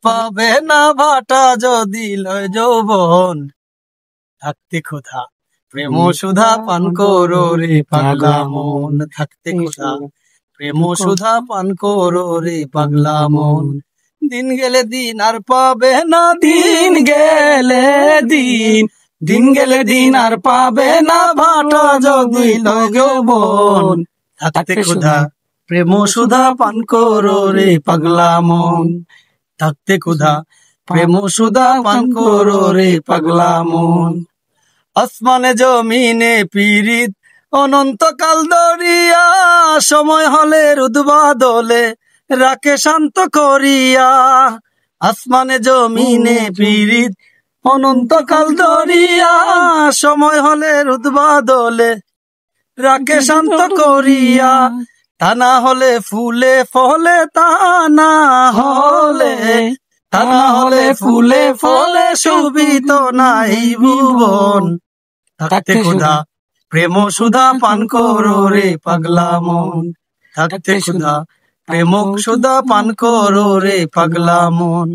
পাবে না ভাটা যদি লয় যৌবন। থাকতে ক্ষুধা প্রেম সুধা পান করো রে পাগলা মন, থাকতে ক্ষুধা প্রেম সুধা পান করো রে পাগলা মন। দিন গেলে দিন আর পাবে না, দিন গেলে দিন, দিন গেলে দিন আর পাবে না ভাটা যদি লয় যৌবন। থাকতে ক্ষুধা প্রেম সুধা পান করো রে পাগলা মন, থাকতে ক্ষুধা প্রেম সুধা পান করো রে পাগলা মন। আসমানে জমিনে পীড়িত অনন্তকাল দরিয়া, সময় হলে রুদ্বাদলে রাখে শান্ত করিয়া। আসমানে জমিনে পীড়িত অনন্তকাল দরিয়া, সময় হলে রুদ্বাদলে রাখে শান্ত করিয়া। তা না হলে ফুলে ফলে, তা না হলে, তা না হলে ফুলে ফলে শোভিত নাই ভুবন। থাকতে ক্ষুধা প্রেম সুধা পান করো রে পাগলা মন, থাকতে ক্ষুধা প্রেম সুধা পান করো রে পাগলা মন।